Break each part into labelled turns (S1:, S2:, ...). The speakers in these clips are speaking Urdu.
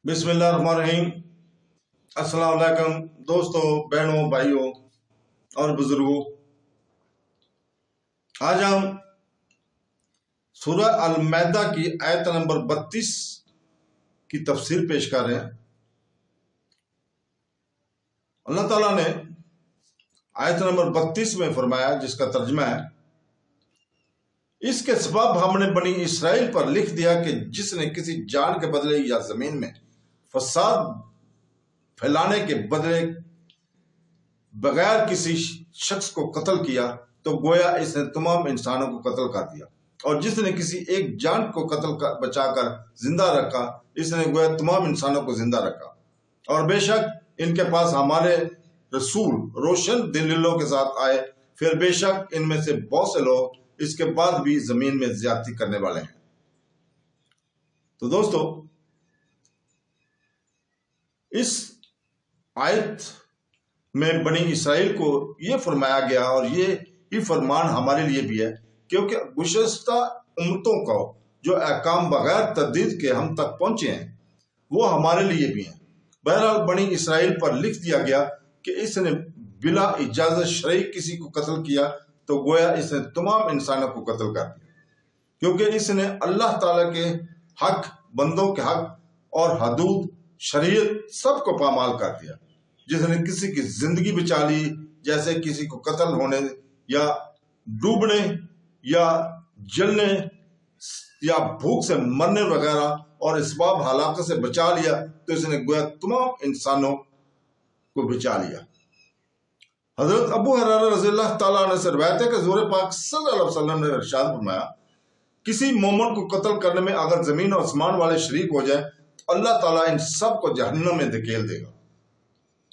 S1: بسم اللہ الرحمن الرحیم۔ السلام علیکم دوستوں، بہنوں، بھائیوں اور بزرگوں۔ آج ہم سورہ المائدہ کی آیت نمبر 32 کی تفسیر پیش کر رہے ہیں۔ اللہ تعالیٰ نے آیت نمبر 32 میں فرمایا، جس کا ترجمہ ہے: اس کے سبب ہم نے بنی اسرائیل پر لکھ دیا کہ جس نے کسی جان کے بدلے یا زمین میں فساد پھیلانے کے بدلے بغیر کسی شخص کو قتل کیا تو گویا اس نے تمام انسانوں کو قتل کر دیا، اور جس نے کسی ایک جان کو بچا کر زندہ رکھا اس نے گویا تمام انسانوں کو زندہ رکھا۔ اور بے شک ان کے پاس ہمارے رسول روشن دلیلوں کے ساتھ آئے، پھر بے شک ان میں سے بہت سے لوگ اس کے بعد بھی زمین میں زیادتی کرنے والے ہیں۔ تو دوستو، اس آیت میں بنی اسرائیل کو یہ فرمایا گیا، اور یہ فرمان ہمارے لیے بھی ہے، کیونکہ گزشتہ امتوں کو جو احکام بغیر تردید کے ہم تک پہنچے ہیں وہ ہمارے لیے بھی ہیں۔ بہرحال بنی اسرائیل پر لکھ دیا گیا کہ اس نے بلا اجازت شرعی کسی کو قتل کیا تو گویا اس نے تمام انسانوں کو قتل کر دیا، کیونکہ اس نے اللہ تعالیٰ کے حق، بندوں کے حق اور حدود، شریعت سب کو پامال کر دیا۔ جس نے کسی کی زندگی بچا لی، جیسے کسی کو قتل ہونے یا ڈوبنے یا جلنے یا بھوک سے مرنے وغیرہ اور اسباب ہلاکت سے بچا لیا، تو اس نے گویا تمام انسانوں کو بچا لیا۔ حضرت ابو ہریرہ رضی اللہ تعالیٰ عنہ سے روایت ہے کہ حضور پاک صلی اللہ علیہ وسلم نے ارشاد فرمایا: کسی مومن کو قتل کرنے میں اگر زمین اور آسمان والے شریک ہو جائیں تو اللہ تعالیٰ ان سب کو جہنم میں دھکیل دے گا۔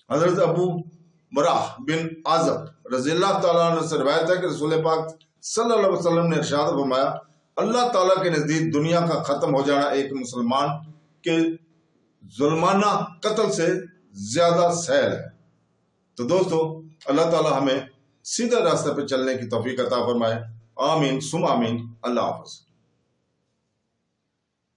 S1: حضرت ابو براہ بن عازب رضی اللہ تعالیٰ عنہ سے روایت ہے کہ رسول پاک صلی اللہ علیہ وسلم نے ارشاد فرمایا: اللہ تعالیٰ کے نزدیک دنیا کا ختم ہو جانا ایک مسلمان کے ظلمانہ قتل سے زیادہ سہل ہے۔ تو دوستو، اللہ تعالیٰ ہمیں سیدھے راستے پہ چلنے کی توفیق عطا فرمائے۔ آمین ثم آمین۔ اللہ حافظ۔